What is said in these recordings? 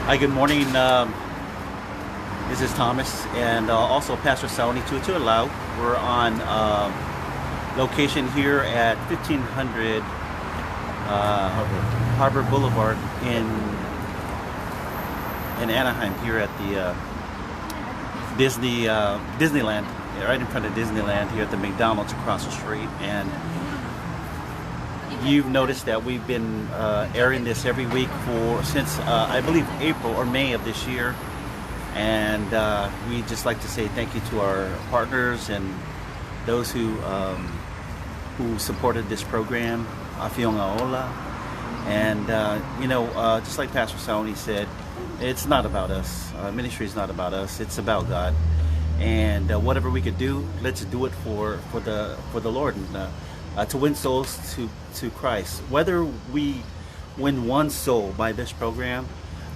Hi, good morning. This is Thomas and also Pastor Sauni Tuito'elau. We're on location here at 1500 Harbor Boulevard in Anaheim, here at the Disneyland, right in front of Disneyland, here at the McDonald's across the street. And you've noticed that we've been airing this every week since I believe April or May of this year, and we just like to say thank you to our partners and those who supported this program, Afionga Ola. And just like Pastor Sauni said, it's not about us. Ministry is not about us. It's about God. And whatever we could do, let's do it for the Lord, and to win souls to Christ. Whether we win one soul by this program,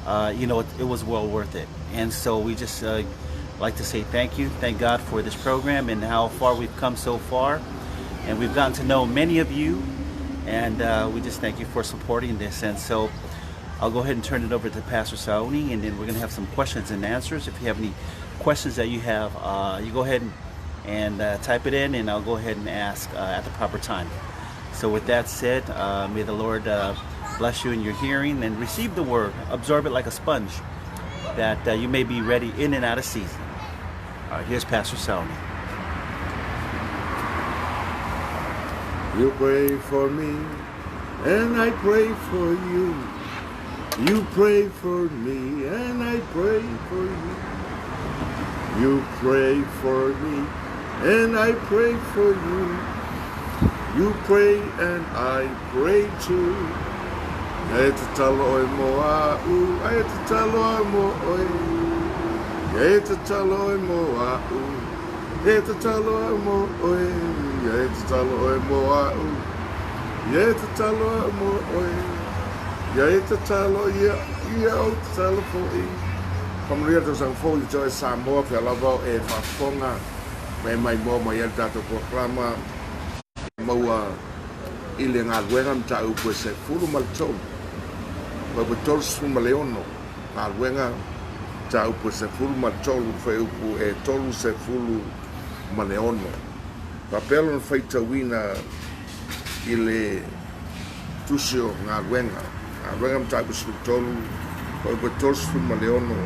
it was well worth it. And so we just like to say thank you, thank God for this program and how far we've come so far. And we've gotten to know many of you, and we just thank you for supporting this. And so I'll go ahead and turn it over to Pastor Sauni, and then we're going to have some questions and answers. If you have any questions that you have, you go ahead and type it in, and I'll go ahead and ask at the proper time. So with that said, may the Lord bless you in your hearing, and receive the word, absorb it like a sponge, that you may be ready in and out of season. All right, here's Pastor Sauni. You pray for me, and I pray for you. You pray for me, and I pray for you. You pray for me, and I pray for you. You pray, and I pray too. Ai te talo e moa u, ai te talo e moa e. Ai te talo e moa u, ai te talo e moa e. Ai te talo e moa u, ai te talo e moa e. Ai te talo ia o te talo fo i. Pamaria te sang fo i joe Samoa pe alava e whafonga mai moa mai el tato proklama maua ile ngā luenga mta upo se fulu maltonu. Wa betul suma leono ngā luenga mta upo se fulu maltonu fe upo e tolu se fulu maleono. Papelo na feita wina ile tusio ngā luenga. Ngā luenga mta upo se tolu wa betul suma leono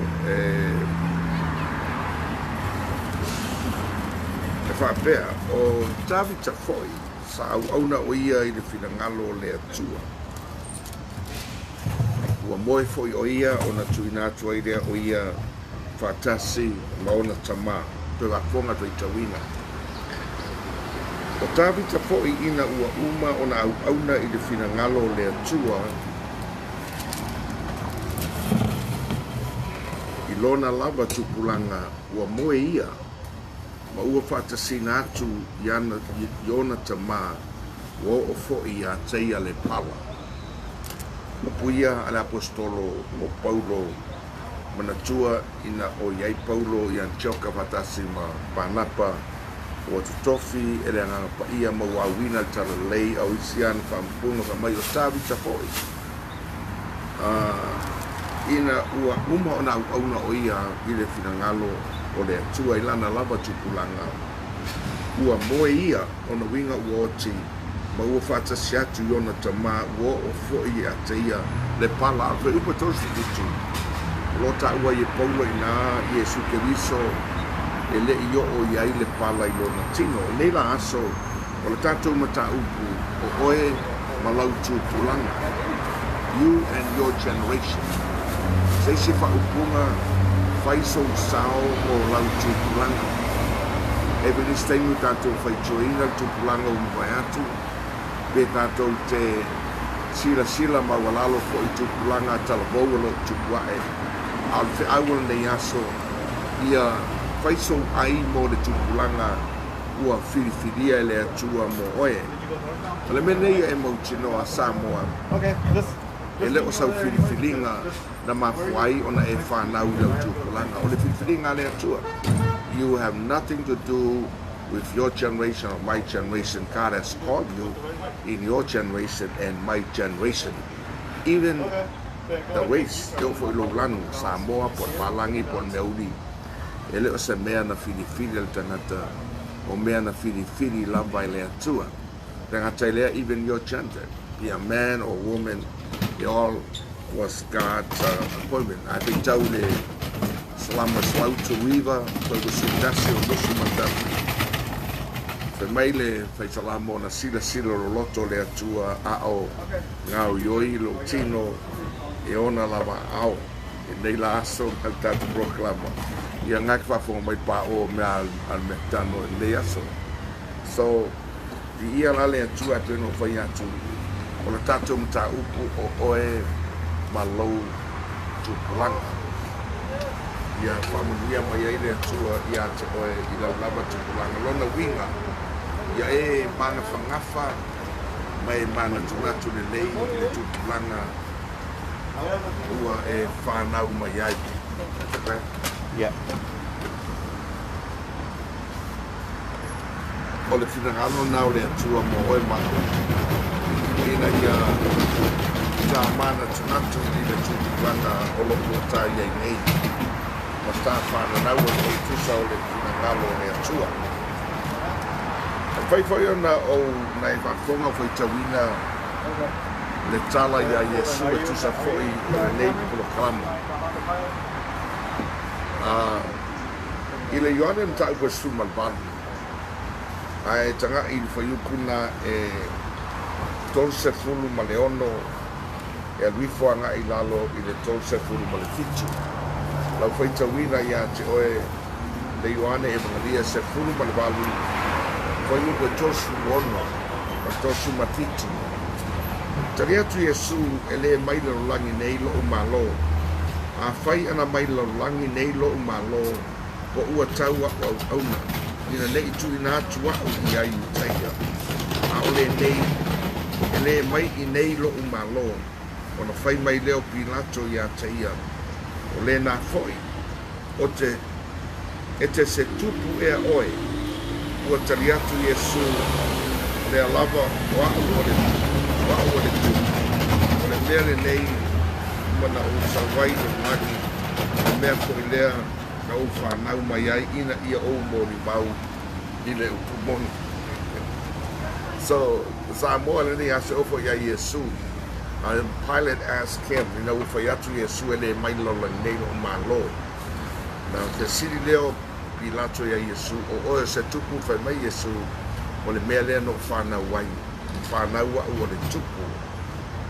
whapea o Tavi Tafoi sa auna o ia i le finangalo le atua. Ua moe foi o ia o na tuina atua i rea o ia whatasi ma ona tama te wakonga tui tawina. O Tavi Tafoi ina ua uma o na auna i le finangalo le atua i lona lava tupulanga ua moe ia ma ua whatasina atu i ona tama o fo'i a teia le pala. Ma puia ale apostolo o Paulo manatua ina o iai Paulo i Antioka whatasi ma Panapa o tutofi ele anga pa ia ma wawina tala lei au isian whampunga ka mai o Tavi Tafoi. Ina ua uma o na auna o ia i le finangalo o le atua i lana lava tupulanga. Ua moe ia o na winga ua oti ma ua whatasi atu i ona tama ua o fo'i a teia le pala a upa tosi tutu. Lota ua i Paulo i nā i e sukeriso e le i o iai le pala i lona tino. E neila aso o le tātou mata upu o Oe Ma Lau Tupulaga. You and your generation. Seisi whaupunga whaisou sao o lau tupulanga. E veni steimu tātou whaichoina tupulanga o mwai atu. Pe tātou te sila mawalalo fo i tupulanga talavou lo tupuae. Al fe awal nei aso ia whaisou ai mo le tupulanga ua whiriwhiria ele atua mo oe. Ale menei e mautino a Samoa. Okay, e leo sau whiriwhiringa na mafuai ona e whanau lau tupulanga. O le whiriwhiringa le atua. You have nothing to do with your generation or my generation. God has called you in your generation and my generation. Even the race e o fo lo lanu Samoa po palangi po meuli ele o se mea na filifili le tangata o mea na filifili lava i le atua tangata lea even your gender, be a man or woman, they all was God's appointment. I think tau le salama slau tu riva ko go sindasi o dosu mandati fe mai le fai salamo na sila lo loto le atua a o ngau yoi lo tino e ona lava ao e nei la aso al tatu proklama ia ngak fa fo mai pa o me al metano e nei aso so di ia la le atua te no fai atu o le tatu mta upu o Oe Ma Lau Tupulaga ia familia mai ai le atua ia te Oe i la lava Tupulaga lona winga ia e mana fangafa mai mana tunatu le nei le Tupulaga ua e whanau mai ai. Yeah. O le finangalo nau le atua mo Oe Ma Lau. Ina ia ta mana tunatu i le Tupulaga o loko tai ai nei. Ma sta whanau o tusa o le finangalo le atua. Whai ona o nai whakonga whai tawina le tala ia Yesu e tusa foi le nei proklama. I le Ioane mta ua sumalbani. Ai tanga i whaiukuna e tolse fulu ma le ono e alwifo anga i lalo i le tolse fulu ma le fitu. Lau whaitawina ia te Oe le Ioane e mangalia se fulu ma le walu whaiuku e tosu ono ma tosu ma fitu. Tari atu Yesu e le mai le rolangi nei lo umalo. A whai ana mai le rolangi nei lo umalo wa ua tau au auna. Ina nei tu ina atu au i ai utaia. A ole nei, e le mai i nei lo umalo. Ona whai mai leo Pilato i ataia. O le na foi. O te, e te se tupu ea Oe. Ua tari atu Yesu le alava wa ole. Wa ole tu. Ole mele nei mana o sawai o maki. O mea ko i lea na o whanau mai ai ina ia o mori mau i le upumoni. So, Samoa leni ase ofo ia Yesu. Pilate asked him, ina ufa yatu Yesu ele mai lola nei lo malo. Na te siri leo Pilato ia Yesu o oe se tupu fai mai Yesu o le mea lea no whanau wai. Whanau wa o le tupu.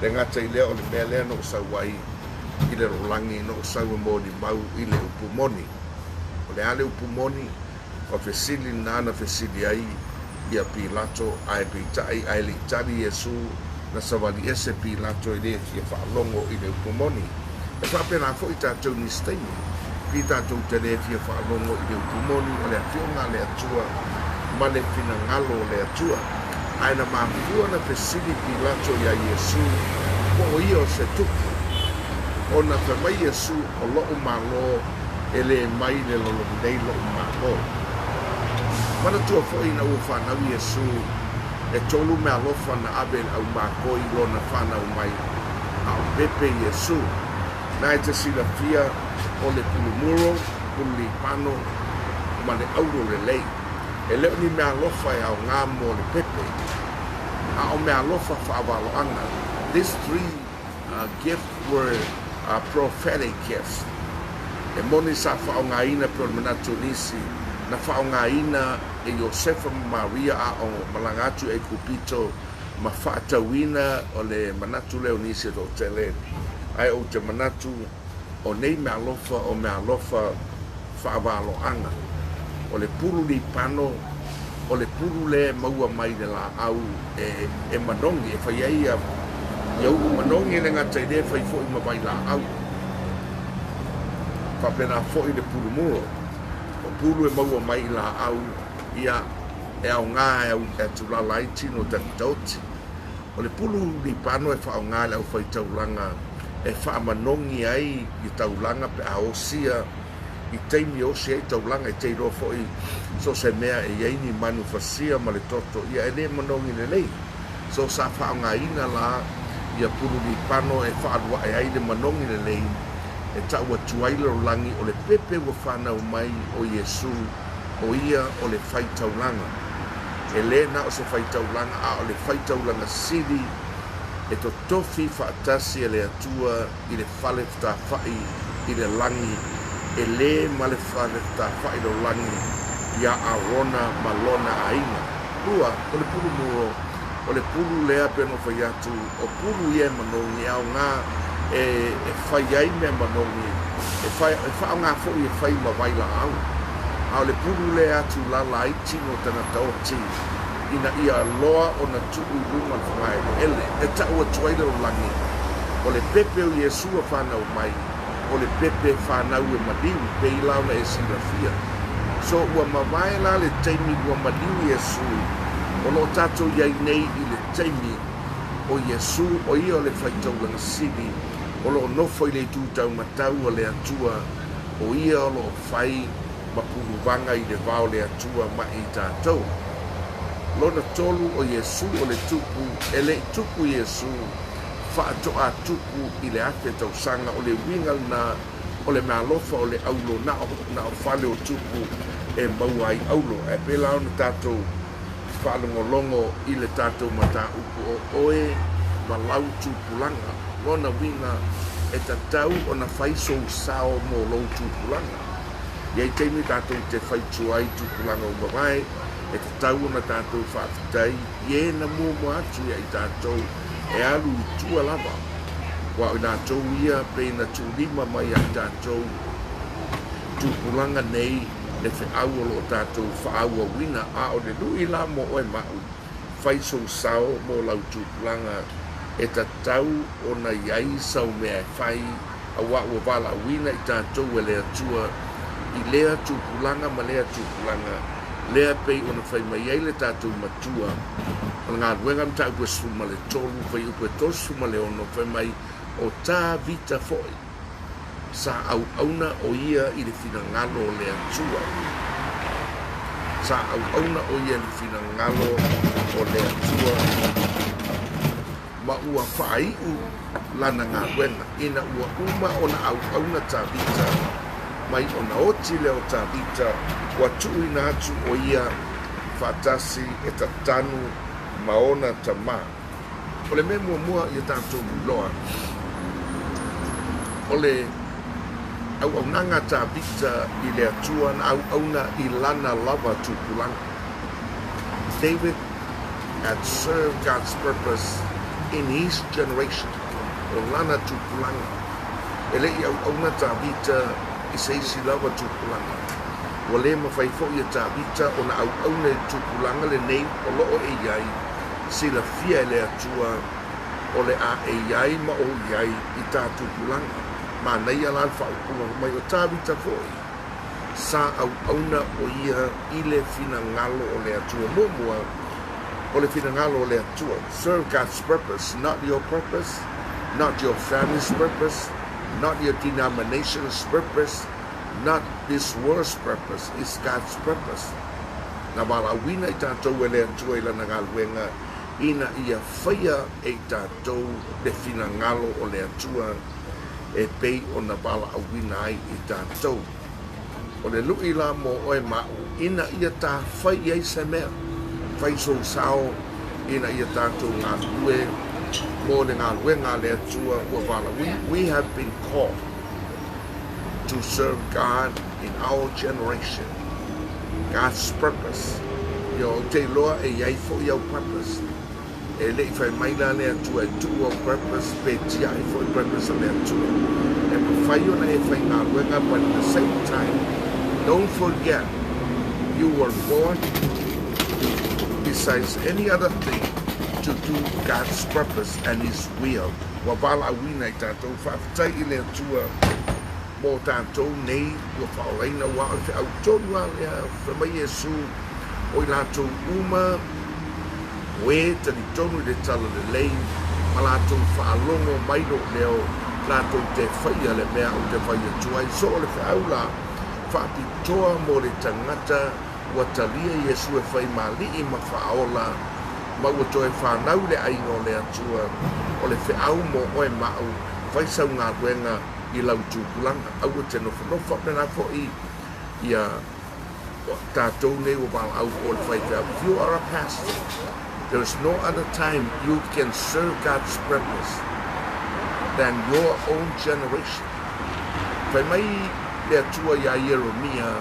Le ngata i leo o le mea lea no sawai i le rolangi no sawa moni mau i le upumoni. O le ale upumoni o fesili nana fesili ai ia Pilato ai pitai ai le tari Yesu na savali ese Pilato i le kia whaalongo i le upumoni. E whapena fo i tātou ni steini. Pi tātou te le kia whaalongo i le upumoni o le awhionga le atua ma le finangalo le atua. Ai na mafua na fesili Pilato ia Yesu po i o se tupu. O na te mai Yesu o loo malo e le mai le lolo nei loo malo. Mana tua foi na ua whanau Yesu e tolu me alofa na abel au makoi lo na whanau mai au pepe Yesu. Na e te sila fia o le pulumuro, puli pano, ma le auro le lei. E leo ni me alofa e au ngā mo le pepe. A o me alofa whaavalo anga. These three gifts were prophetic gifts. E moni sa whaongaina per manatu nisi, na whaongaina e Josefa Maria a o malangatu e kupito, ma whaatawina o le manatu leo nisi do tele. Ai o te manatu o nei me alofa o me alofa whaavalo anga. O le puru li pano, o le puru le maua mai de la au e manongi, e whaiaia iau manongi le ngata i le whai fo i mawai la au. Whapena fo i le puru muro. O puru e maua mai la au ia e au ngā e tulala i tino takitauti. O le puru li pano e wha au ngā le au whai taulanga e wha manongi ai i taulanga pe a osia i teimi osi ai taulanga i teiro fo i so se mea e iaini manu fasia ma le toto ia e le manongi le lei. So sa wha au ngā ina la ia puru ni pano e whaadua e aile manongi le lei e tau atuai le rolangi o le pepe ua whanau mai o Iesu o ia o le whaitaulanga e le na o se whaitaulanga a o le whaitaulanga siri e to tofi whaatasi e le atua i le whale whai i le langi e le ma le whale whai lo langi ia arona malona aina ua o le puru muro o le puru lea peno whai atu o puru ie manongi au ngā e whai ai mea manongi e whai ngā fo i e whai ma waila au au le puru lea atu la lai tino tana tau ti ina ia loa o na tuu runga whangai ele e tau atuai le langi o le pepe o Iesu a whanau mai o le pepe whanau e madiu pe ilau na e silafia so ua mawai la le teimi ua madiu Iesu o lo tatou iai nei i le teimi o Iesu o ia o le whaitaulanga siri o lo nofo i le tūtau matau o le atua o ia o lo whai mapuruvanga i le vao le atua ma i tātou lona tolu o Iesu o le tupu e le tupu Iesu whaatoa tupu i le ate tausanga o le wingal na o le malofa o le aulo na o whale o tupu e maua ai aulo e pelao na tātou whalongolongo i le tātou mata upu o Oe Ma Lau Tupulaga lona winga e tatau o na whaiso sao mo lau tupulanga iai teimi tātou te whaitu ai tupulanga o mawai e tatau o na tātou whaafitai ie na mua atu i tātou e alu i tua lava wa o nātou ia pe na tūlima mai ai tātou tupulanga nei le whaau o tātou whaau wina a o le lui la mo oe mau whaiso sao mo lau tupulanga e tatau o na iai sau mea whai a wa ua wala wina i tātou e lea tua i lea tupulanga ma lea tupulanga lea pei o na whai mai ei le tātou matua o ngā ruenga mta upe suma le tolu whai upe tos suma le ono whai mai o tā vita foi sa au auna o ia i le finangalo o lea tua sa au auna o ia i le finangalo o lea tua ma ua whaiu lana ngā ruenga ina ua uma o na au auna tā vita mai o na oti leo tā vita ua tui na atu o ia whatasi e tatanu maona ta mā o le me mua i tātou muloa o le au aunanga tā vita i le atua na au auna i lana lava tupulanga David had served God's purpose in his generation o lana tupulanga e le i au auna tā vita i se isi lava tupulanga o le mawhaifo i a tā vita o na au auna i tupulanga le nei o loo e iai sila fia e le atua o le a e iai ma o iai i tā tupulanga ma nei ala whaupuma mai o tā vita foi sa au auna o ia i le fina ngalo o le atua mua o le fina ngalo o le atua serve God's purpose, not your purpose, not your family's purpose, not your denomination's purpose, not this world's purpose, it's God's purpose. Na wala wina i tātou e le atua i lana Galuega ina ia whaia e tātou le fina ngalo o le atua e pei o na wala a wina ai i tātou. O le lui la mo oe mau ina ia tā whai ai se mea whai so sao ina ia tātou ngā lue mo le ngā lue ngā le atua ua wala. We have been called to serve God in our generation. God's purpose. Yo te loa e iai fo iau purpose. E le i whai maila le atua e tu o purpose pe tia i fo i purpose le atua. E ma whai ona e whai ngā luenga, but at the same time, don't forget you were born besides any other thing to do God's purpose and His will. Wa wala wina i tātou whaafitai i le atua mo tātou nei ua whaoreina wa o te au tonu a lea whamai Iesu o i lātou uma we tani tonu le tala le lei ma lātou whaalongo maino leo lātou te whaia le mea o te whaia tuai so o le whaau la whaapitoa mo le tangata ua talia Iesu e whai mali i ma whaola ma ua toe whanau le ainga o le atua o le whiau mo Oe Ma Lau whaisau ngā ruenga I lau tūpulanga au te nofa mena fo I tātou nei o wala au o le whaitau. If you are a pastor, there is no other time you can serve God's purpose than your own generation. Whai mai le atua ia Yeremia,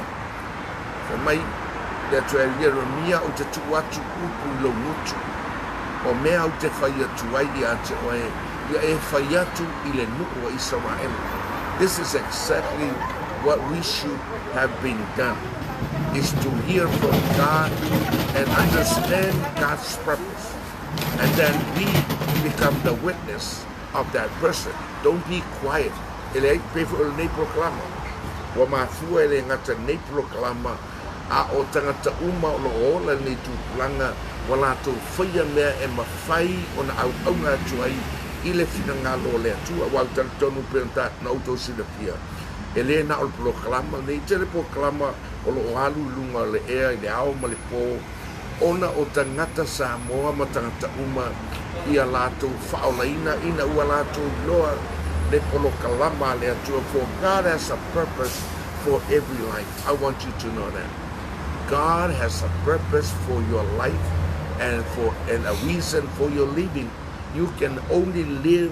whai mai le atua Yeremia o te tuatu upu lo ngutu, o mea o te whai atu ai ia te oe, ia e whai atu I le nuku o Israel. This is exactly what we should have been done, is to hear from God and understand God's purpose. And then we become the witness of that person. Don't be quiet. Ele pefo nei proclama. Wa mafua ele ngata nei proclama a o tangata uma o lo ola nei tupulanga wala to whaia mea e mawhai o na au ngā tuai I le finangalo le atua wau tonu penta na auto silapia. Ele na o proclama nei tele proclama o lo alu lunga le ea I le ao ma le po ona o tangata Samoa ma tangata uma ia lato whaolaina ina ua lato loa le proclama le atua for God has a purpose for every life. I want you to know that. God has a purpose for your life and a reason for your living. You can only live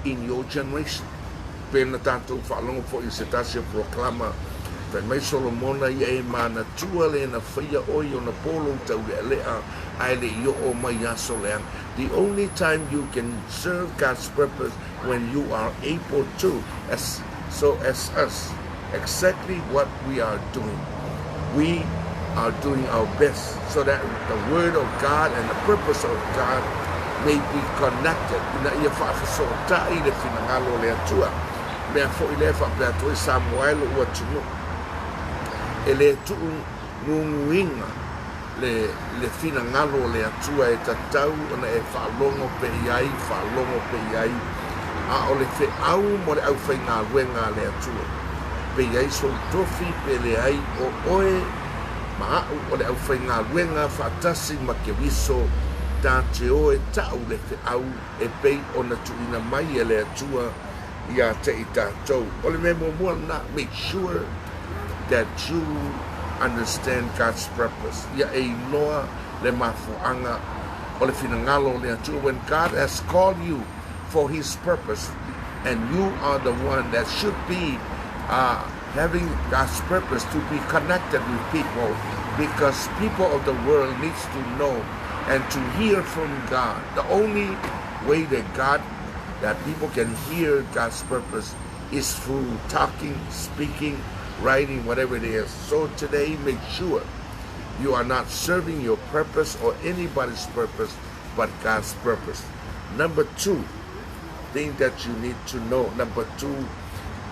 in your generation. Pena tātou whaalongo fo I se tasio proclama. Pai mai Solomona I e mana tua le na whaia oi o na polo tau le lea ai le I o mai aso leang. The only time you can serve God's purpose when you are able to. As us, exactly what we are doing. We are doing our best so that the word of God and the purpose of God may be connected. Ina ia whaafasota I le finangalo le atua. Mea fo I le whaapeato I Samuel ua tunu. E le tuu ngunguinga le finangalo le atua e tatau ona e whaalongo pe iai. A o le whiau mo le au whainga luenga le atua. Pe iai so tofi pe le ai o oe ma o le au whainga luenga whaatasi ma ke wiso tā te o e tau le whiau e pei o na tuina mai e le atua ia te I tātou. O le mea mua na make sure that you understand God's purpose. Ia e inoa le mafuanga o le finangalo le atua. When God has called you for His purpose and you are the one that should be having God's purpose to be connected with people, because people of the world needs to know and to hear from God. The only way that people can hear God's purpose is through talking, speaking, writing, whatever it is. So today, make sure you are not serving your purpose or anybody's purpose, but God's purpose. Number two, thing that you need to know. Number two,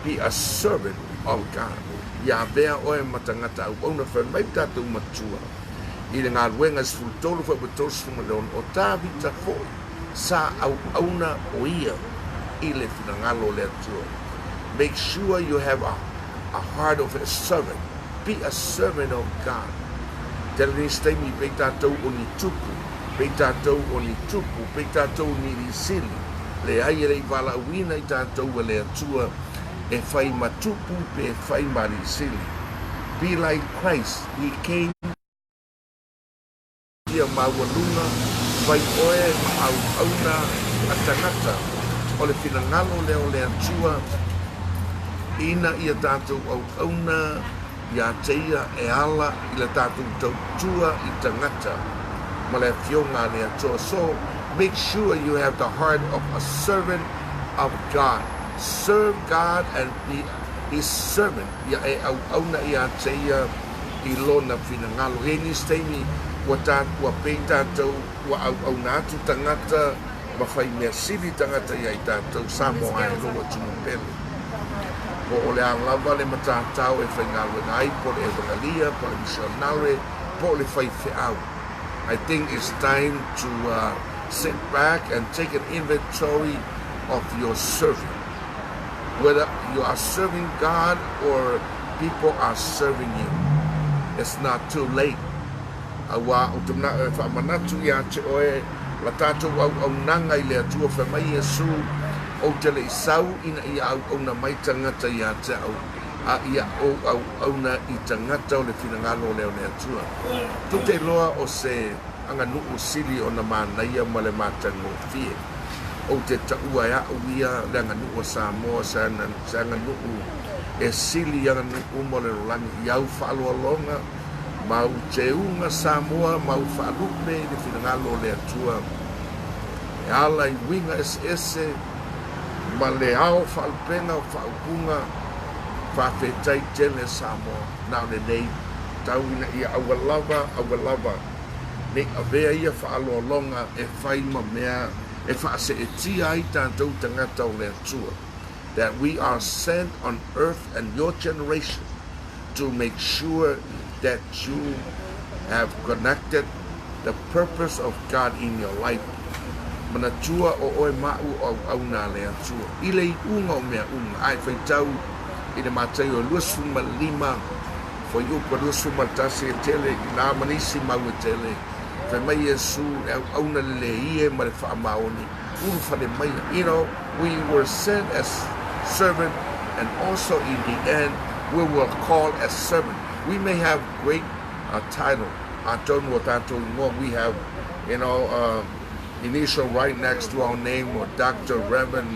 be a servant of God. Ya vea oe matangata au ona wha mai tātou matua. I le ngā ruengas fultolo wha batos fumalon o tā vita foi sa au auna o ia I le finangalo le atua. Make sure you have a heart of a servant. Be a servant of God. Tele ni stay mi pe tātou o ni tupu. Pe tātou o ni tupu. Pe tātou ni risili. Le ai le wala uina I tātou o le atua. E whai matupu pe whai marisili. Be like Christ. He came ia mawalunga whai oe au auna atanata. O le finangalo leo le atua. Ina ia tātou au auna ia teia e ala I le tātou tautua I tangata. Ma le fionga le atua. So make sure you have the heart of a servant of God. Serve God and be His servant. Ia e au auna ia teia I lona finangalo. He ni steimi wa pei tātou wa au auna atu tangata ma whai mea siri tangata ia I tātou Samoa e loa tunu pele. Po o le alawa le matātau e whai ngalo ngai, po le evangelia, po le missionare, po le whai whiau. I think it's time to sit back and take an inventory of your serving. Whether you are serving God or people are serving you. It's not too late. awa o te mna e whaamanatu ia te oe la tātou au nanga I le atua whamai Iesu o te le isau ina ia au na mai tangata ia te au a ia au na I tangata o le finangalo leo le atua tu te loa o se anga nuu sili o na mānaia ma le mātango fie o te taua ea o ia le anga nuu Samoa sa anga nuu e sili anga nuu mo le rolangi iau whaalualonga mau te unga Samoa mau whaalupe le finangalo le atua e ala I winga ese ma le ao whaalupenga o whaalupunga whawhetai tele Samoa nao le nei tauina ia awalava ne avea ia whaalualonga e whaima mea e whaase e tia ai tātou tangata o le atua that we are sent on earth and your generation to make sure that you have connected the purpose of God in your life. Manatua o oe mau au nā le atua. I le unga o mea unga. Ai whaitau I le mātai o luasuma lima. Fai upa luasuma tasi e tele. I nā manisi mau e tele. Fai mai Iesu au na le ie ma le wha maoni. Uru whane mai. You know, we were sent as servant and also in the end we were called as servant. We may have great title. I don't know what that more. We have, you know, initial right next to our name or Dr. Reverend,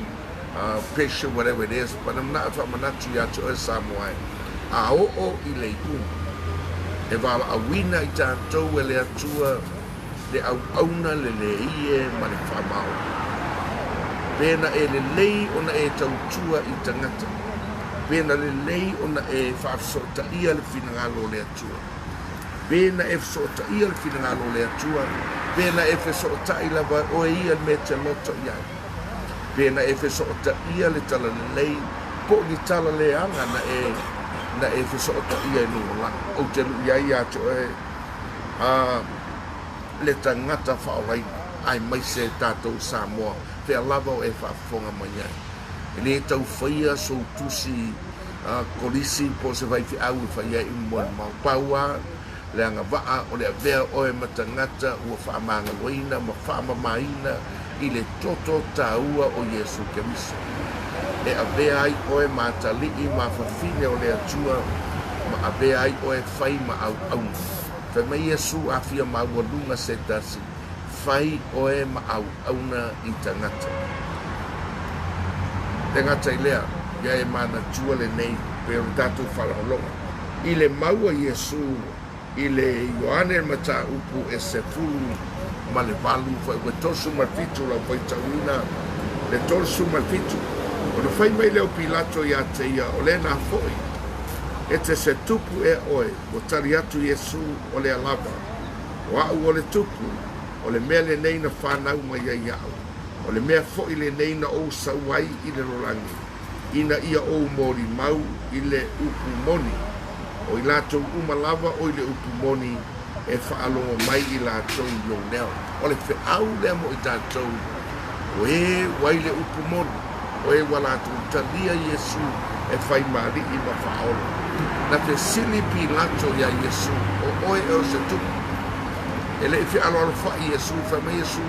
Bishop, whatever it is. But I'm not too young to Samoa. O ile un. E va a wina I tanto le atua le auna le ie ma le whamau. Pena e le lei ona e tautua I tangata. Pena le lei ona e whaafsota ia le finangalo le atua. Pena e whaafsota ia le finangalo le atua. Pena e whaafsota I lava oe ia me te loto iai. Pena e whaafsota ia le tala le lei. Po ni tala le anga na e whaafsota ia nunga la. O te lu iai atu e le tangata whaorai. Ai mai se tātou Samoa. Pea lava o e whaafonga mai ai. Ne tau whaia so tusi kolisi po se vai fi au whaia I mua mau paua le anga waa o le avea oe matangata ua whaamanga waina ma whaamamaina I le toto taua o Yesu Keriso. E avea ai oe matalii ma whawhine o le atua ma avea ai oe whai ma au. Whai mai Yesu awhia ma walunga se tasi whai oe ma auna I tangata. Te ngata I lea, ia e mana tua le nei, pero tātou whalaolonga. I le maua Iesu, I le Ioane mata upu e se fulu ma le valu, whai tosu marfitu la whai tauina, le tosu marfitu. O le whai mai leo Pilato ia te ia, o le nā foi. E te se tupu e oe, o tari atu Iesu o le alava. O au o le tupu, o le mea le nei na whanau mai ia iau. O le mea fo'i le nei na o sauai I le rolangi. Ina ia o mori mau I le upu moni. O I lātou umalava o I le upu moni e whaalonga mai I lātou lo neo. O le whiau lea mo I tātou. O e wai le upu moni. O e walātou talia Iesu e whai maari I ma whaolo. Na te sili Pilato ia Iesu o oe o se tupu. E le I whialo alo whai Iesu, whamai Iesu.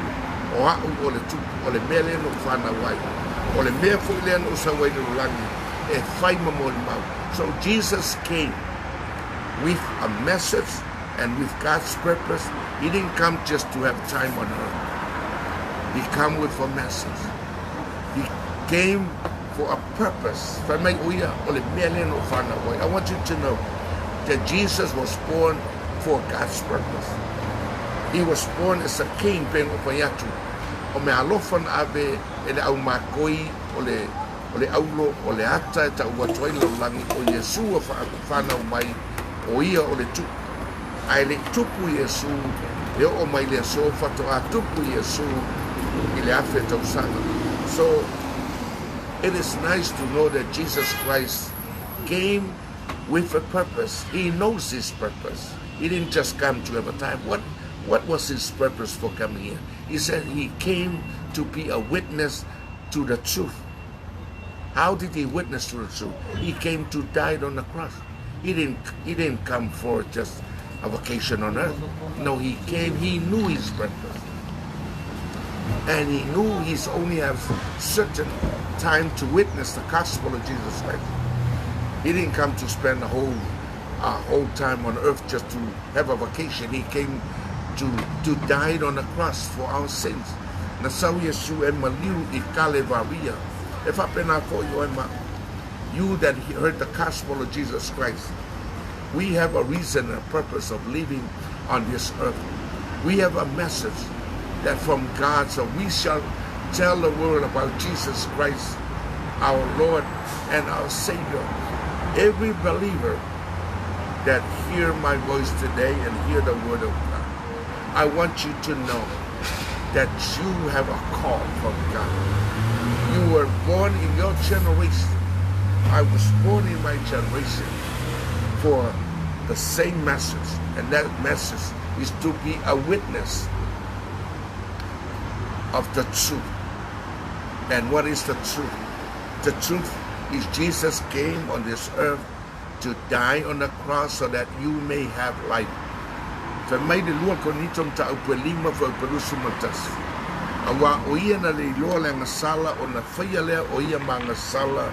O au o le tupu, o le mea lea no whana wai. O le mea fui lea no sa wai le rolangi. E whai mamori mau. So Jesus came with a message and with God's purpose. He didn't come just to have time on earth. He came with a message. He came for a purpose. Whamai uia, o le mea lea no whana wai. I want you to know that Jesus was born for God's purpose. He was born as a king, pen o paiatu. O me alofa na ave ele au makoi o le aulo o le ata e tau watuai laulangi o Yesu a whanau mai o ia o le tupu. Ai le tupu Yesu e o mai le so whato a tupu Yesu I le afe tausanga. So it is nice to know that Jesus Christ came with a purpose. He knows his purpose. He didn't just come to have a time. What was his purpose for coming here? He said he came to be a witness to the truth. How did he witness to the truth? He came to die on the cross. He didn't come for just a vacation on earth. No, he came, he knew his purpose. And he knew he's only has certain time to witness the gospel of Jesus Christ. He didn't come to spend the whole time on earth just to have a vacation. He came to die on the cross for our sins. Na sau Yesu e maliu I Kalevaria. If I pena for you that heard the gospel of Jesus Christ, we have a reason and a purpose of living on this earth. We have a message that from God, so we shall tell the world about Jesus Christ, our Lord and our Savior. Every believer that hear my voice today and hear the word of God, I want you to know that you have a call from God. You were born in your generation. I was born in my generation for the same message, and that message is to be a witness of the truth. And what is the truth? The truth is Jesus came on this earth to die on the cross so that you may have life. Fa mai de lua ko ni tom ta upelima fa pelusu matas. Awa oia na le loa le ngasala o na faia lea oia ma ngasala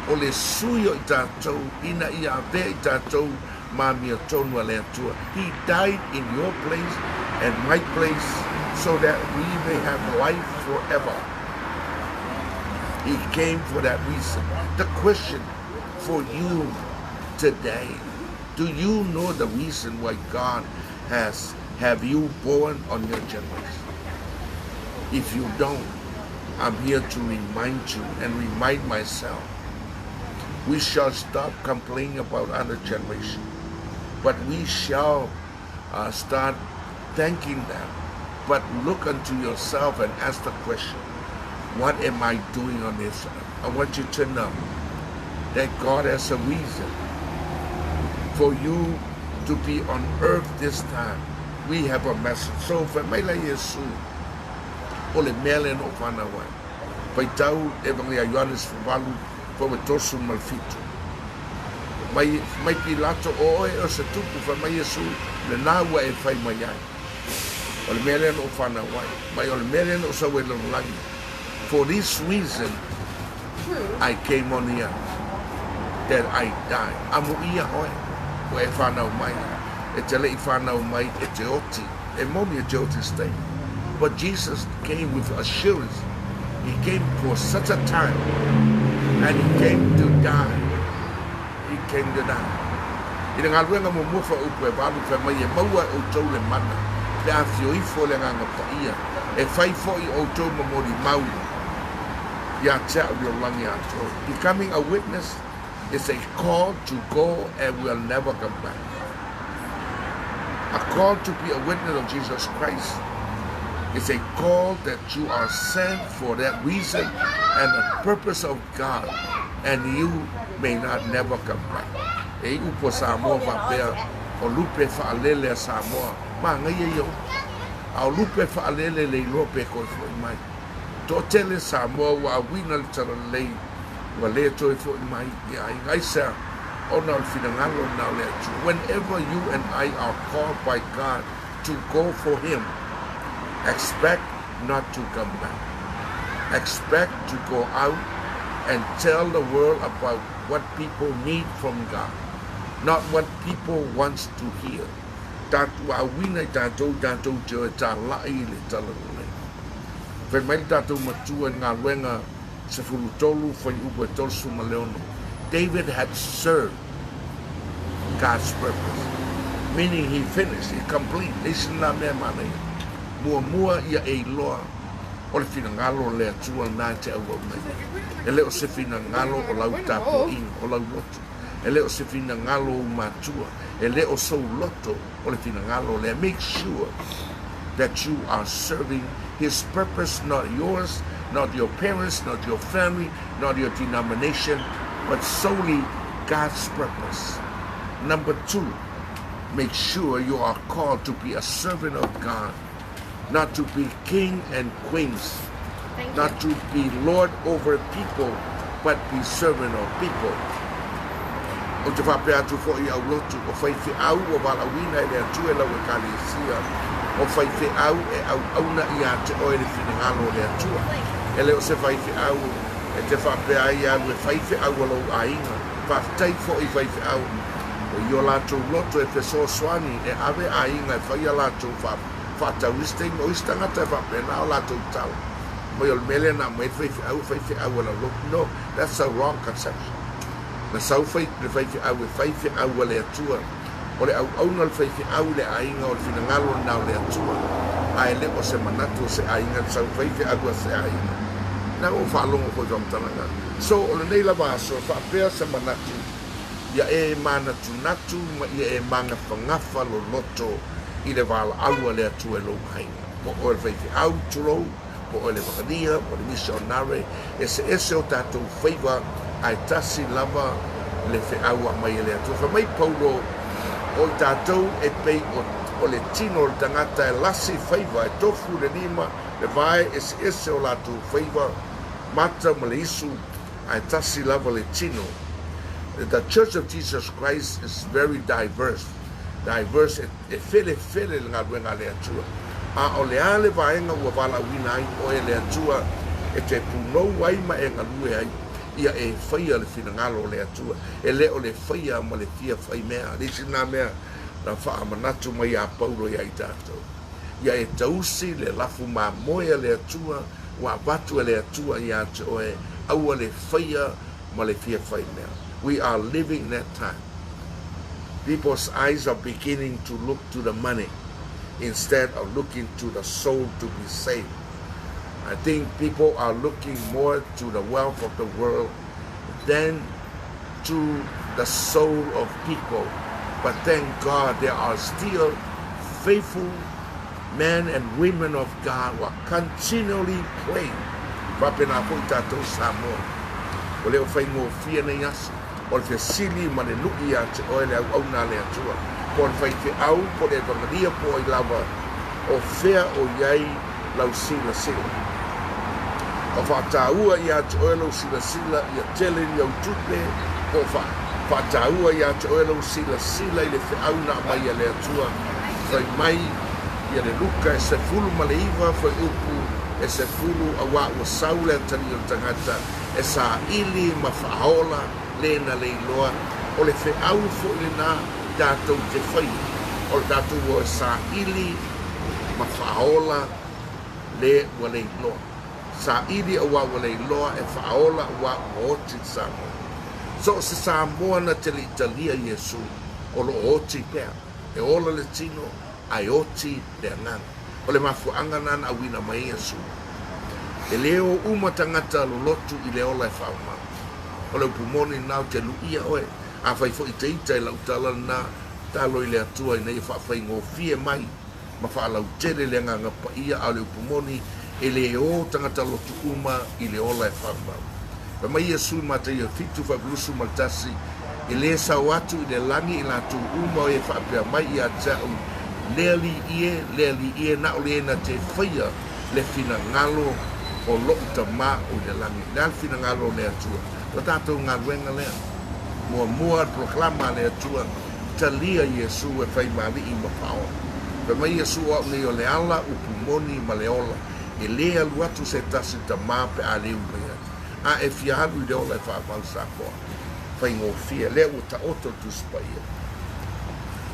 o le suyo I tātou ina I ave I tātou ma mia tonu le atua. He died in your place and my place so that we may have life forever. He came for that reason. The question for you today, do you know the reason why God have you born on your generation? If you don't, I'm here to remind you and remind myself. We shall stop complaining about other generation, but we shall start thanking them. But look unto yourself and ask the question, what am I doing on this earth? I want you to know that God has a reason for you to be on earth this time. We have a message. So for Mela Yesu, ole mele no whanawa. Pai tau evangelia Ioannes Fawalu for tosu malfito. Mai Pilato oe o se tupu fa mai Yesu le nawa e fai mai ai. Ole mele no whanawa. Mai ole mele no sa welo langi. For this reason, I came on here, that I die. Amu ia hoe, o e whanau mai, e te lei whanau mai, e te oti, e momi e te oti stay. But Jesus came with assurance. He came for such a time, and He came to die. He came to die. I ngā ruenga mo mufa upu e walu wha mai e maua o tau le mana, pe a whioifo le nganga paia, e whaifo I o tau mamori maua. Becoming a witness is a call to go and will never come back. A call to be a witness of Jesus Christ is a call that you are sent for that reason and the purpose of God, and you may not never come back. E upo Samoa vapea o lupe fa'alele Samoa ma ngai yo. A lupe fa'alele le lope ko mai. To tele Samoa wa wina tara lei wa le toi fo mai ai gaisa ona finangalo na le tu. Whenever you and I are called by God to go for Him, expect not to come back. Expect to go out and tell the world about what people need from God, not what people wants to hear. Tatu a wina tatu jo ta lai le tala. Whai mai tātou matua ngā luenga se fulutolu whai upo e tolsu ma leono. David had served God's purpose, meaning he finished, he complete. Eisi nā mea mana ia. Mua ia e loa o le finangalo le atua nā te au au nei. E leo se finangalo o lau tāpo ina, o lau loto. E leo se finangalo o matua. E leo sou loto o le finangalo le. Make sure that you are serving His purpose, not yours, not your parents, not your family, not your denomination, but solely God's purpose. Number two, make sure you are called to be a servant of God, not to be king and queens, not to be lord over people, but be servant of people. o te whapea atu fo I au lotu, o whaifi au o walawina e le atu e lau e kalesia, o whaifi au e au auna I a te oe le whingalo le atua. E leo se whaifi au, e te whapea I au e whaifi au alo ainga, whaftai fo I whaifi au. O io lato loto e peso swani, e ave ainga e whaia lato whatau isteng, o istangata e whapea nao lato tau. Mai ol mele na mai whaifi au alo loto. No, that's a wrong conception. Na sau whaifi au le atua. O le au auna le whaifi au le ainga o le whingalo nao le atua. Ai le o se manatu se ainga, sau whaifi au se ainga. Na o whalongo ko jom tananga. So, o le nei la vaso, whapea se manatu. Ia e manatu natu, ma ia e manga whangafa lo loto I le wala aua le atua lo ainga. Po o le whaifi au turou, po o le wakania, po le misionare, ese o tātou whaiva ai tasi lava le fe aua mai le atua. Fa mai paulo o tātou e pei o le tino o tangata e lasi whaiva e tofu le nima le vai ese o lātou whaiva mata ma le isu ai tasi lava le tino. The Church of Jesus Christ is very diverse. Diverse e fele ngā ruenga le atua. A o le ale vaenga ua wala wina ai o e le atua e te punou ai ma e ngalue ai. Ia e whaia le whingalo le atua. E leo le whaia ma le fia whai mea. Lisi nā mea na wha manatu mai a paulo I ai tātou. Ia e tausi le lafu mā moea le atua, wa watu le atua I a te oe, aua le whaia ma le fia whai mea. We are living in that time. People's eyes are beginning to look to the money instead of looking to the soul to be saved. I think people are looking more to the wealth of the world than to the soul of people. But thank God there are still faithful men and women of God who are continually praying. Wapena po tātou Samoa. O leo whaingo fia nei asu. O le fia sili ma le nuki a te oe le au na le atua. Po le whaite au po le evangelia po I lava. O fea o iai lau sila sila. O whātāua I a te oe lau sila sila I a tele ni au tupe. O whātāua I a te oe lau sila sila I le wha au na mai a le atua. Whai mai I a le luka e se fulu ma le iwa whai upu e se fulu a wā ua saule a tani o tangata e sa ili ma whaola le na le iloa o le wha au fo I le nā tātou te whai o le tātou o e sa ili ma whaola le ua le iloa. Sa ili a wā ua le iloa e whaola wā ua oti Samoa. So se Samoa na te li Italia Yesu o lo oti pēr e ola le tino ai oti le angana. O le mafuanga nana awina mai Yesu. E leo uma tangata lo lotu I le ola e whauma. O le upumoni nao te luia oe. A whai fo I te ita I lau tala na talo I le atua I nei whawhai ngō fie mai. Ma whaalau tere le nganga pa ia a le upumoni e le o tangata lotu uma I le ola e whauma. Pa mai Yesu ma te ia fitu whabulusu maltasi. E le sa watu I le langi I la tu uma e whapea mai I a tau. Leali ie na o le na te whaia le fina ngalo o loku ta mā o le langi. Nā fina ngalo le atua. O tātou ngā ruenga lea. Mua proklama le atua. Ta lia Yesu e whai mali I mapao. Pa mai Yesu o nei o le ala upumoni ma le ola. E lea luatu se tasi ta mā pe a leu mea. A e fiahalu I le ola e whaapau sa koa. Whai ngō fia. Lea o ta oto tu spaia.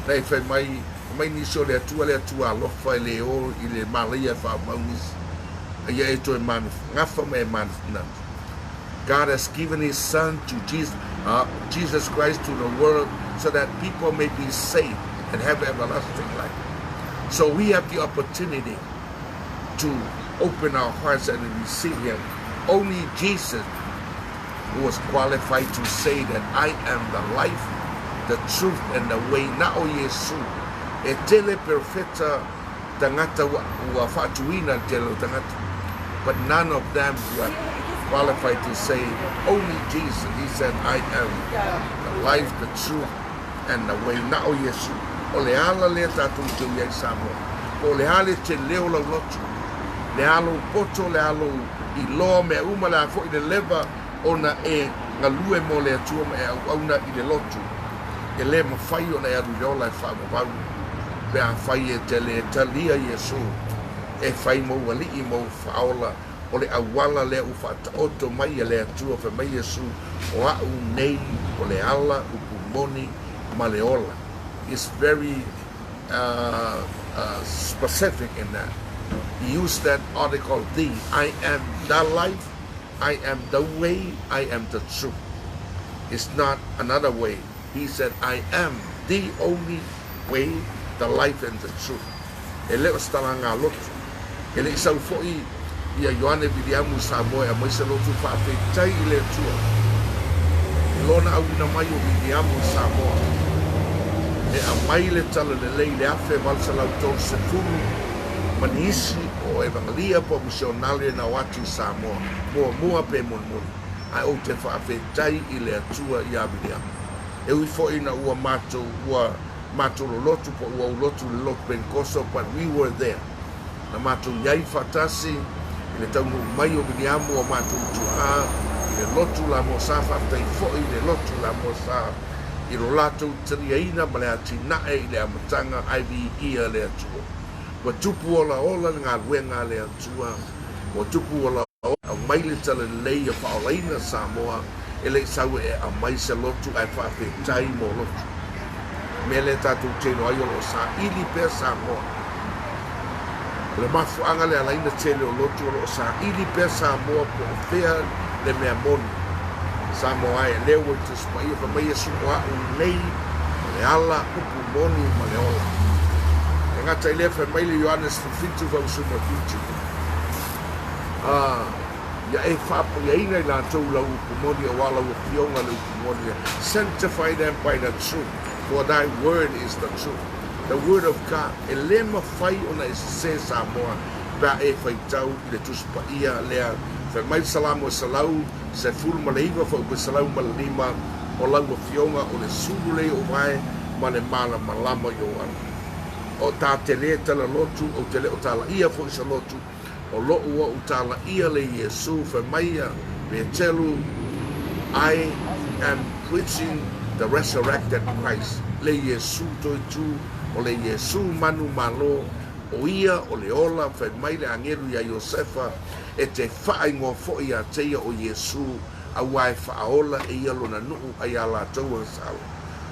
Nei whai mai niso le atua alofa I le o I le malaia whaapau nisi. Ia e toi manu ngafa me manu natu. God has given His Son to Jesus Christ to the world so that people may be saved and have everlasting life. So we have the opportunity to open our hearts and receive Him. Only Jesus was qualified to say that I am the life, the truth, and the way. Na o Yesu e tele perfecta tangata ua whaatuina tele tangata. But none of them were qualified to say, only Jesus. He said, I am the life, the truth, and the way. Na o Yesu. O le ala le tātou te uiai Samoa. O le ale te leo lau lotu. Le alo poto, le alo I loa me uma le afo I le leva ona e ngalue mo le atua me au auna I le lotu. e le mawhai o le ariola e whaamawau pea whai e te le talia Iesu e whai mou ali I mou whaola o le awala le u whaataoto mai e le atua wha mai Iesu o au nei o le ala upumoni ma le ola. It's very specific in that. He used that article, the. I am the life, I am the way, I am the truth. It's not another way. He said, I am the only way, the life, and the truth. E leo stala ngā lotu. E le isau fo'i ia Ioane Viliamu Samoe a maisa lotu whaafetai I le tua. E lona au ina mai o Viliamu Samoa. E a mai le tala le lei le afe valsa lau tol se fulu manisi o evangelia po misionale na watu Samoa. Mua pe mon. Ai o te whaafetai I le atua I a Viliamu. E ui fo'i na ua mato lo lotu po ua ulotu le lotu penkoso, but we were there. Na mato iai fatasi, I le taunu mai o Viliamu o mato utua, I le lotu la mosa whaftai fo'i le lotu la mosa, I lo lato tariaina ma le atinae I le amatanga IVE a le atua. Wa tupu ola ngā luenga le atua, wa tupu ola a mai le tala lei a whaolaina Samoa, e le sau e a mai se lotu ai whaafetai mo lotu. Me le tātou tēno ai o lo sa ili pe Samoa. Le mafuanga le alaina tēno o lotu o lo sa ili pe Samoa po whea le mea moni. Samoa e leo e te spai e whamai e sumua u nei le ala upu moni ma le ola. E ngata I le whamai le Ioannes Fifitu vau suma fitu. Ia e whapo ia ina I lātou lau upu moni a wala ua fionga le upu moni. Sanctify them by the truth. For thy word is the truth. The word of God. E le mawhai ona e se Samoa. Pea e whaitau I le tuspa ia lea. Whamai salamo salau. Se fulu maleiva fa upe salau malima. O lau a fionga o le surule o vai. Ma le mala malama yo ana. O tā te le tala lotu. O te le o tala ia fo isa lotu. O lo ua o tala ia le Iesu. Whamai a me telu. I am preaching the resurrected Christ. Le Iesu toitu, o le Iesu manu malo, o ia o le ola, whai mai le angeru ia Iosefa, e te whaingo fo'i a teia o Iesu, a wai whaola e ia lona nuu a ia la tau a sala.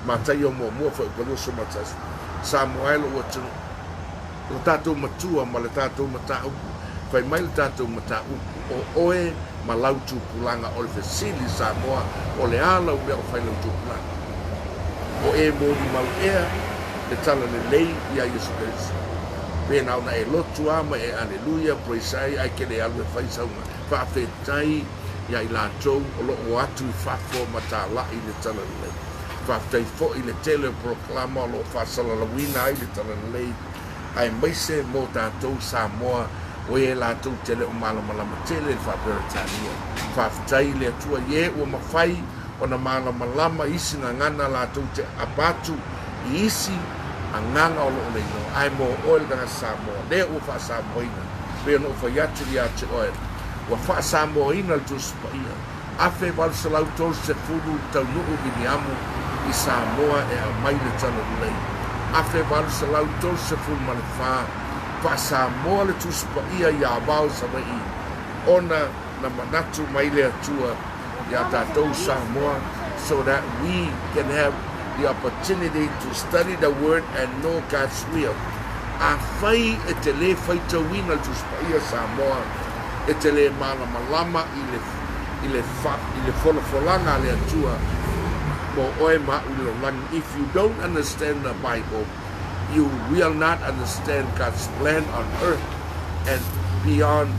Ma teia mua whai upaluso matasi. Samoaelo ua tunu, le tātou matua ma le tātou mata upu, whai mai le tātou mata upu, o Oe Ma Lau Tupulaga o le fesili Samoa, o le ala ua o whai lau tupulaga. O e mōri mau ea, le tala le lei ia Iesu Christ. Pēnā ona e lotu ama e aleluia, praise ai ke le alu e whaisaunga. Whaafetai ia I lātou o lo o atu I whafo ma tā lai le tala le lei. Whaafetai fo I le tele proklama o lo whasala lawina ai le tala le lei. Ai maise mō tātou Samoa, o e lātou tele o malamalama tele le whaperatania. Whaafetai le atua ie ua mawhai, ona malamalama isi na ngana lātou te apatu I isi a nganga o lo leino. Ai mo oil danga Samoa. Lea ua wha Samoina. Pea no wha yatu I ate oil. Ua wha Samoina le tuspa ia. Afe walu salau tol se furu tau nuu Viliamu I Samoa e a mai le tano lei. Afe walu salau tol se furu male wha. Wha Samoa le tuspa ia I a wau sa mai. Ona na manatu mai le atua Ya tātou Samoa, so that we can have the opportunity to study the word and know God's will. A whai e te le whaitawina tu spaia Samoa, e te le malamalama I le wholafolanga le atua mo oe ma ulolangi. If you don't understand the Bible, you will not understand God's plan on earth and beyond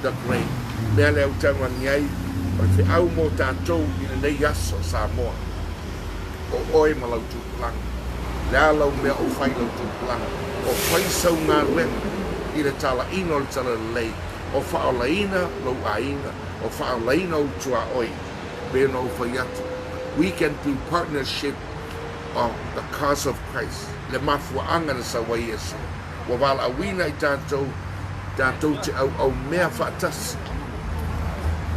the grave. Mea leo tangani ai, o te au mō tātou I le nei aso Samoa. O Oe Ma Lau Tupulaga. Le alau mea o whai lau tupulaga. O whai sau ngā renga I le tala ino le tala lei. O whaolaina lau aina. O whaolaina o tua oi. Bēna o whai atu. We can do partnership of the cause of Christ. Le mafuaanga na sa wai Yesu. Wa wala awina I tātou te au mea whaatasi.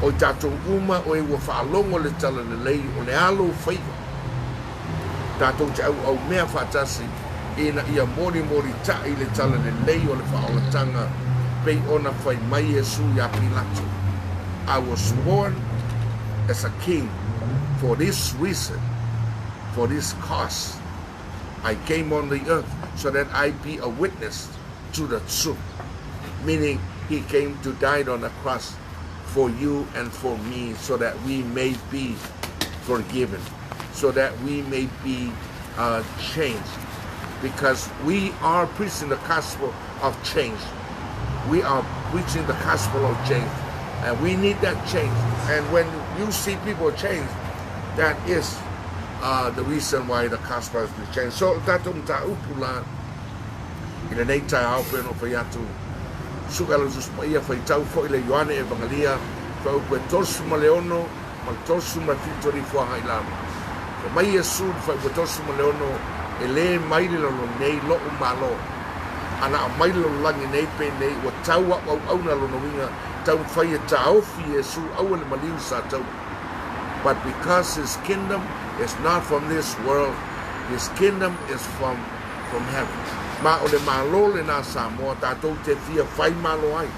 O tātou uma o e ua whaalongo le tala le lei o le alo whaiva. Tātou te au mea whaatasi ina ia mori tai le tala le lei o le whaolatanga pei ona whai mai Yesu ia Pilato. I was born as a king for this reason, for this cause. I came on the earth so that I be a witness to the truth. Meaning he came to die on the cross for you and for me so that we may be forgiven, so that we may be changed. Because we are preaching the gospel of change. We are preaching the gospel of change. And we need that change. And when you see people change, that is the reason why the gospel has been changed. So, tato mta upula, ina nei tai au peno whai atu, suka la sus paia whai tau fo ile Ioane Evangelia, wha upe torsu ma leono, ma torsu ma fitori fua hailama. Ka mai Yesu wha upe torsu ma leono, e le maile lo nei lo umalo. Ana a maile lo langi nei pe nei, wa tau au au na lo no winga, tau whai e taofi Yesu au le maliu sa tau. But because his kingdom is not from this world, his kingdom is from heaven. Ma o le malo le na Samoa, tātou te fia whai malo ai.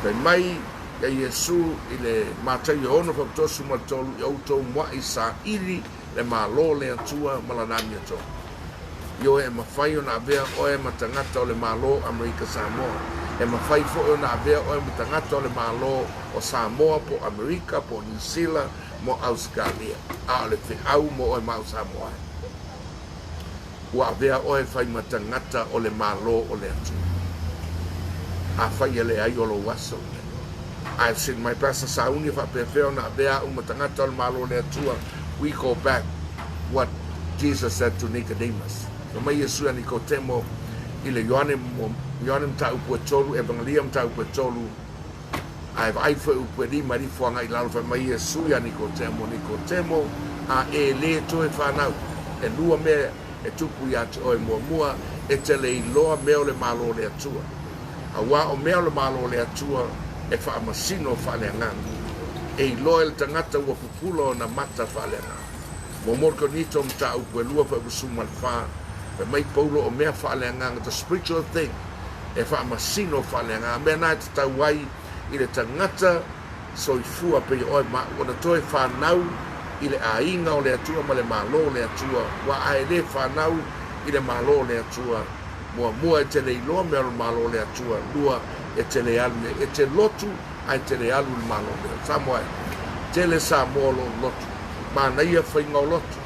Pei mai e Yesu i le mātai o ono whaktosu matolu i autou mua i sa iri le malo le atua malanami ato. Yo e mawhai o na avea o e matangata o le malo Amerika Samoa. E mawhai fo o na avea o e matangata o le malo o Samoa po Amerika, po New Zealand, mo Australia. A le te au mo o e mau Samoa. Ua avea o e whai matangata o le malo o le atu. A whai ele ai o lo waso. I've seen my pastor Sauni Tuito'elau na avea o matangata o le malo o le atua. We go back what Jesus said to Nicodemus. No mai Yesu ani ko temo ile Ioane mta upu tolu, Evangelia mta upu tolu. I've aifa upu di mari fuanga ilalo fa mai Yesu ani ko temo a e le to e whanau. E lua me e tupu ya te oe mua e te le iloa meo le malo le atua. A wa o meo le malo le atua e wha amasino wha le ngana. E iloa le tangata ua pupulo na mata wha le ngana. Mo morko nito mta upu e lua fa usuma le wha. Pe mai paulo o mea wha le ngana, the spiritual thing. E wha amasino wha le ngana. Mea nai te tau wai i le tangata so i fua pe oe ma. Wana toi whanau i le ainga o le atua ma le malo le atua. Wa ae le whanau i le malo le atua. Mua e te le iloa mea le malo le atua. Lua e te le alu. E te lotu ai te le alu le malo le atua. Samoa e te le Samoa lo lotu. Ma na ia whainga o lotu.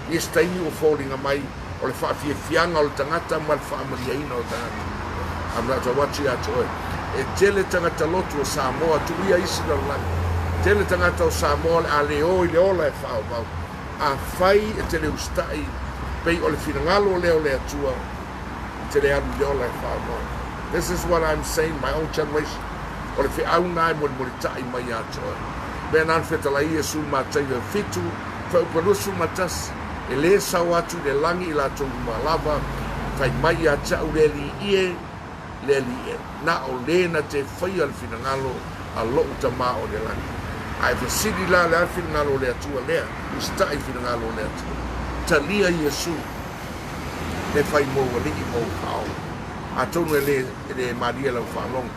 I staini o fōringa mai o le whaafiafianga o le tangata ma le whaamariaina o le tangata. Amrata watu atu oe. E te le tangata lotu o Samoa tu ia isi na langi. Te le tangata o Samoa a le o i le ola e whao wau. A whai e te le ustai pei o le whinangalo leo le atua. Te le alu le ola e whao wau. This is what I'm saying, my own generation. O le whi au ngai mo le tai mai atu oe. Mea nan whetalai e su mātai o fitu, whauparusu matas, e le sau atu le langi i la tō malava, whai mai a tau le li ie, na o le na te whai al whinangalo a loo ta mā o le langi. Ai whasiri la le al whinangalo le atua lea, ustai whinangalo le atua. Ta lia Yesu, le whai mō waliki mō kao. A tonu e le Maria lau whanong.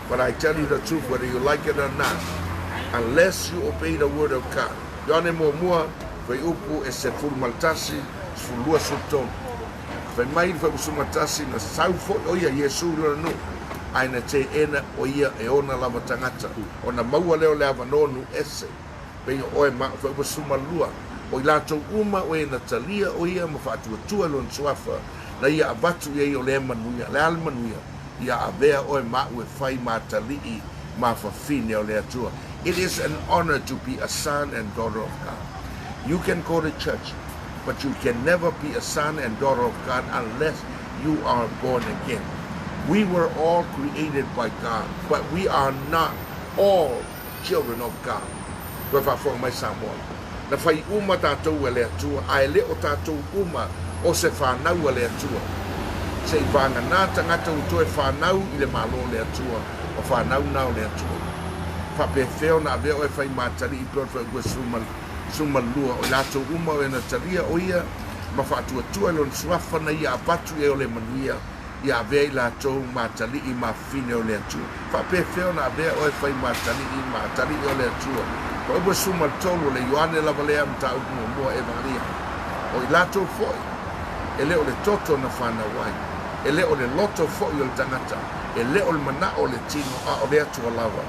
But I tell you the truth, whether you like it or not, unless you obey the word of God. Yone mo mua, vai upu e se fulmaltasi, fulua sulton. Vai mai vai usumatasi na saufo oia Yesu lanu. Aina te ena oia e ona lava tangata. Ona maua leo le avanonu ese. Vai oe ma vai usumalua. O ilato uma o e na talia oia ma whaatuatua lon suafa. Na ia abatu ia i o le manuia, le almanuia. Ia avea oe ma ue whai ma talii ma whawhine o le atua. It is an honor to be a son and daughter of God. You can go to church, but you can never be a son and daughter of God unless you are born again. We were all created by God, but we are not all children of God. Koe whawhonga mai Samoa. Na whai uma tātou e le atua, ai leo tātou uma o se whanau e le atua. Se i vanga nā tangata utoe whanau i le malo le atua, o whanau nao le atua. Whapewheo na veo e whai mātari i pēr whai sumalua o latou uma o ena talia o ia ma faatuatua lona suafa na ia apatu e o le manuia ia avea i latou matalii mafine o le atua faapefea ona avea oe fai matalii o le atua ko ua suma tolu le Ioane lava lea mataupu muamua Evaria o i latou foʻi e le o le toto na fanau ai e le o le loto foʻi o le tagata e le o le manaʻo o le tino a o le atua lava.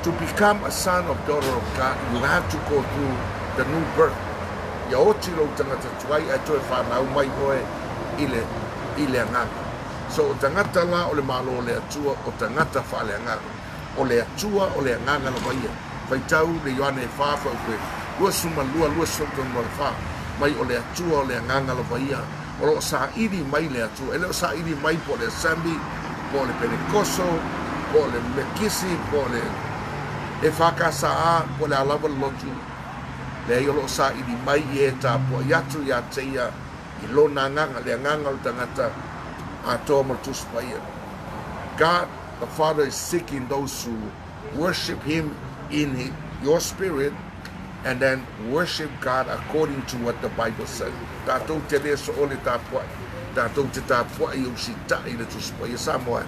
To become a son or daughter of God, you have to go through the new birth. Ia oti lo tangata tuai ai toe whanau mai hoe i le anganga. So o tangata la o le malo o le atua, o tangata wha le anganga. O le atua o le anganga la maia. Whai tau le Ioane e whawha upe. Lua suma lua soton mo le wha. Mai o le atua o le anganga la maia. O lo sa iri mai le atua. Ele o sa iri mai po le Assembly, po le Pentecoso, po le Mekisi, po le e whakasa po le alawa lotu le iolo sa i mai i e tā po iatu i a teia i lona nganga le nganga o tangata a toa martus paia. God the Father is seeking those who worship him in your spirit and then worship God according to what the Bible says. Tātou te rea so ole tā poa tātou te tā poa i usita i le tus paia Samoa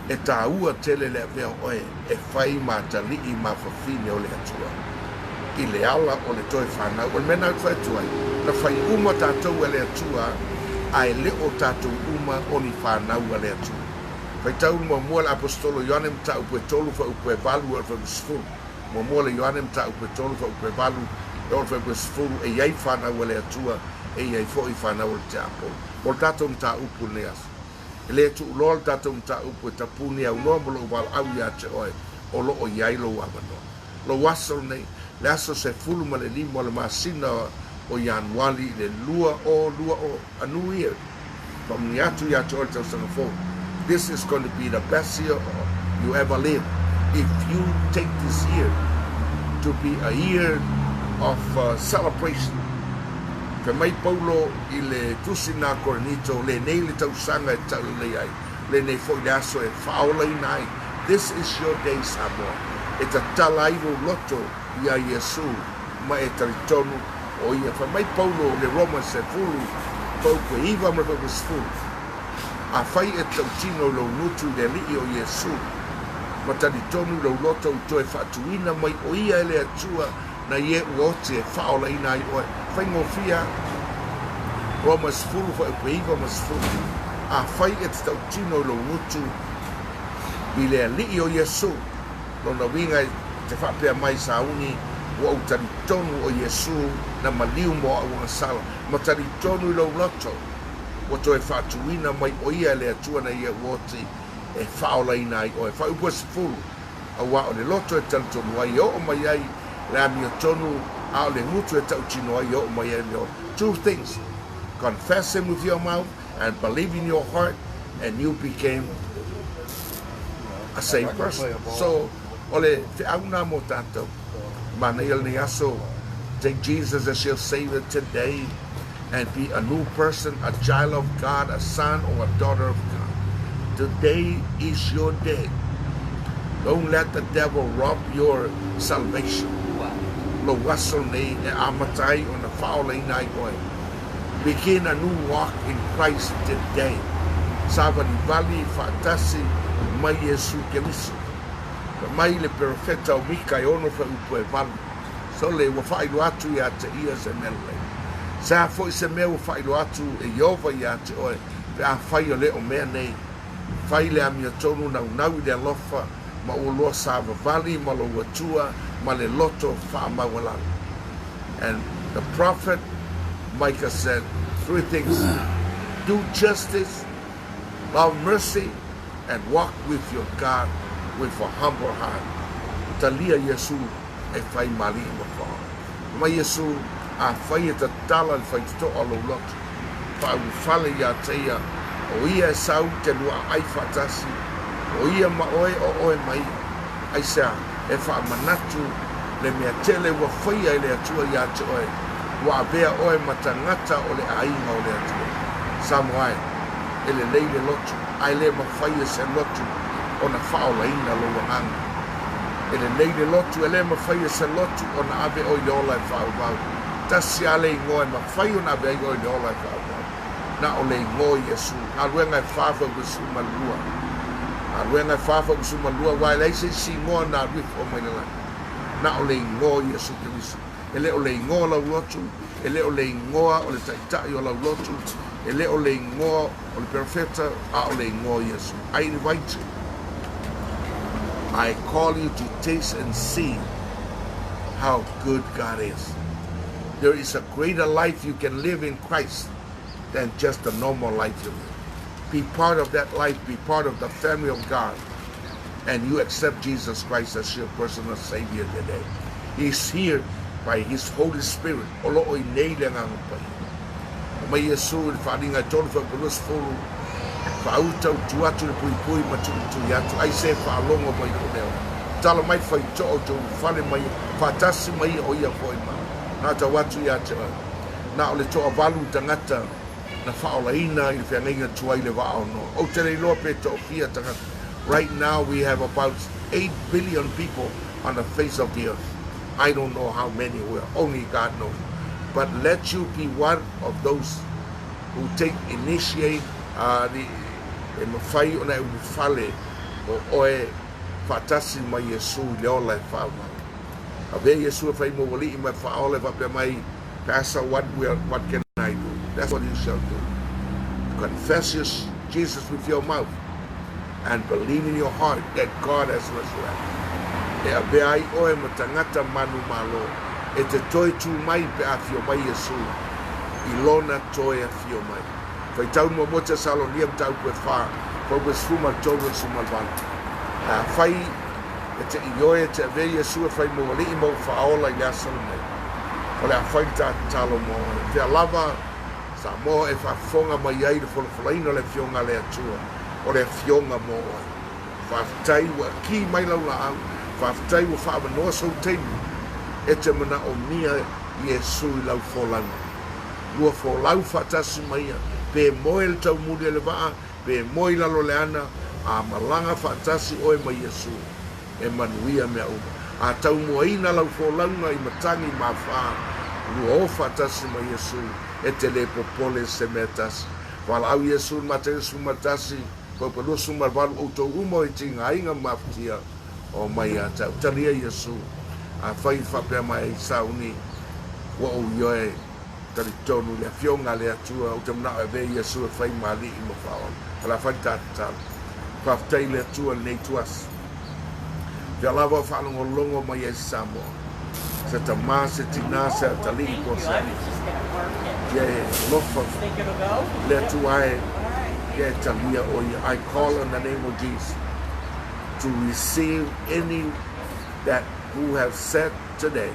e tā ua tele le vea oe e whai matalii ma whawhine o le atua. I le ala o le toi whanau, o le mena au whai tuai, na whai uma tātou e le atua, a e leo tātou uma o ni whanau e le atua. Whai tau mua le apostolo Ioane mta upe tolu wha upe valu e wha sfuru. Mua le Ioane mta upe tolu wha upe valu e wha upe sfuru e iai whanau e le atua, e iai fōi whanau e te apo. O tātou mta upu ne asu. Le tu lol tatou mta upu e tapuni au noa mo lo wal au ia te oe o lo o iai lo wamano. Lo wasol nei, le aso se fulu ma le limo le masina o Januari le lua o anu ia. From ni atu ia te oe tau sanga fo. This is going to be the best year you ever live. If you take this year to be a year of celebration. Ke mai paulo i le tusina koronito le nei le tausanga e tau le ai le nei foi le aso e whaola i nai. This is your day, Samoa. E ta talairu loto i a Yesu ma e taritonu o ia wha mai paulo le Roma se fulu pauko e iwa ma pauko se fulu a whai e tautino lo nutu le li o Yesu ma taritonu lo loto u toe whatuina mai o ia e le atua na ye uoti e whaola i nai oe whai ngofia Roma sfuru wha upe iwa ma sfuru a whai e te tautino lo nutu i le li o Yesu lona winga te whapea mai Sauni wa utaritonu o Yesu na maliu mo a wanga sala ma taritonu i lo loto wa toe whatuina mai o ia le atua na ia uoti e whaola i nai oe wha upe sfuru a wa o le loto e taritonu ai o mai ai le amia tonu a le ngutu e tautino ai o mai ai leo. Two things. Confess him with your mouth and believe in your heart and you became a saved person. So, ole te auna mo tatou. Mana il ni aso, take Jesus as your Savior today and be a new person, a child of God, a son or a daughter of God. Today is your day. Don't let the devil rob your salvation. Lo waso nei e amatai o na whaola i nai koe. Begin a new walk in Christ today. Sawa ni vali whaatasi mai Yesu Keriso. Mai le perfeta o mika e ono wha upu e vali. So le wa whailu atu i a te ia se mele. Sa fo i se mea wa whailu atu e Yehova i a te oe. Pe a whai o le o mea nei. Whai le amia tonu na unau i le alofa. Ma o loa sawa vali ma lo watua. Ma le loto whaamawala. And the prophet Micah said 3 things. Do justice, love mercy, and walk with your God with a humble heart. Talia Yesu e whai mari ma wha. Ma Yesu a whai e ta tala e whai to alo loto. Wha u whale ia teia. O ia e sau te lua ai whatasi. O ia ma oe o oe mai. Ai sea e wha manatu le mea tele wa whaia e le atua ia te oe. Wa vea oe matangata o le ainga o le atua. Samoai, e le leile lotu, ai le mawhaia se lotu o na whaola ina lo wanganga. e le nei le lotu e le mawhai e se lotu o na ave o i le ola e whaau. Tasi a le ingoa e mawhai o na ave o i le ola e whaau. Na o le ingoa Iesu. A luenga e whaafa o su malua. A luenga e whaafa o su malua. Wai lei se si ingoa na rif o mai la. Na o le ingoa Iesu Kirisu. E le o le ingoa lau lotu. E le o le ingoa o le taitai o lau lotu. E le o le ingoa o le perfeta. A o le ingoa Iesu. I invite you. I call you to taste and see how good God is. There is a greater life you can live in Christ than just a normal life you live. Be part of that life, be part of the family of God, and you accept Jesus Christ as your personal Savior today. He's here by His Holy Spirit. Olo o nei le ngā pai. O mai Yesu i wharinga tonu whapurus fulu. Whautau tuatu le pui pui maturu tui atu. Ai se whaalongo mai o leo. Tala mai whai to'o tu whale mai. Whatasi mai o ia poi ma. Nā ta watu ia te rau. Nā o le to'a walu tangata. Na whaolaina i le whiangainga tuai le wa'ao no. O te rei loa pe to'o fia tangata. Right now we have about 8 billion people on the face of the earth. I don't know how many will. Only God knows. But let you be one of those who initiate the mawhai o na e whale o oe whatasi mai Yesu le ola e whaama. A ve Yesu e whai mo wali I mai whaole wape mai Pastor, what can I do? That's what you shall do. Confess Jesus with your mouth and believe in your heart that God has resurrected. E a ve ai oe matangata manu malo e te toi tu mai pe a fio mai Yesu I lona toi a fio mai. Fai tau mo mote salonia tau kwe wha kau kwe suma tolu e suma vana. Fai e te ioe te ve Yesu e fai mo wali I mo whaola I lea salonei. O le a whai ta talo mo. Te a lava sa mo e whafonga mai ai le wholofolaina le fionga le atua. O le fionga mo. Whaftai wa ki mai lau la au. Whaftai wa whaamanoa sau teinu. E te mana o mia Yesu I lau wholanga. Lua wholau whatasi mai a. Pe moe le tau muri le waa. Pe moe lalo le ana. A malanga whatasi oe mai Yesu. E manuia mea uma. A tau moeina lau wholaunga I matangi ma whaa. Lua o whatasi mai Yesu. E te le popole se mea tasi. Wala au Yesu mate suma tasi. Popolo suma walu o tau umo I tinga inga maftia. O mai a tau. Talia Yesu. A whai whapea mai Sauni. Wa o ioe. Tari tonu le fionga le atua. O te mnao e ve Yesu e whai mali I ma whaon. Ala whai tātala. Whaftai le atua nei tuas. Pia lava whanongo longo mai e Samoa. Se ta maa se tina se a tali I po sa. Lofa. Le atua e talia o ia. I call on the name of Jesus to receive any that who have said today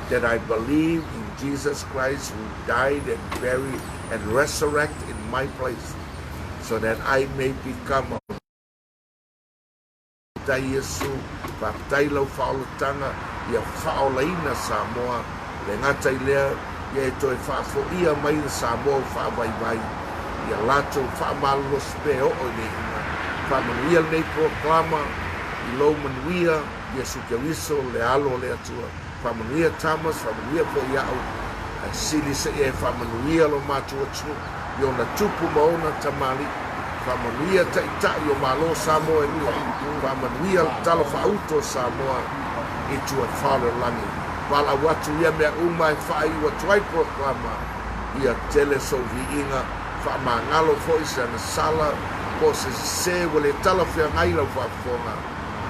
that I believe in Jesus Christ who died and buried and resurrected in my place so that I may become a Tai Yesu, whaktai lau whaolotanga, ia whaolaina Samoa, le ngata I lea, ia e toi whaafoia mai na Samoa whaavaivai, ia lato whaamalo spe o ne ina, whaamanuia nei proklama, I lau manuia, Yesu Kiriso, le alo le atua, whaamanuia tamas, whaamanuia po iau, a sili se e whaamanuia lo matua tunu, I ona tupu maona tamali, Whamanuia taitai o malo Samoa e nua. Whamanuia talo whauto Samoa I tua whare langi. Wala watu ia mea uma e whai wa tuai proklama. Ia tele so vi inga. Whamangalo voice ana sala. Po se wale talo whia ngaila whafonga.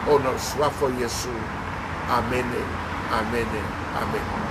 Ona swafo Yesu. Amene. Amene. Amen.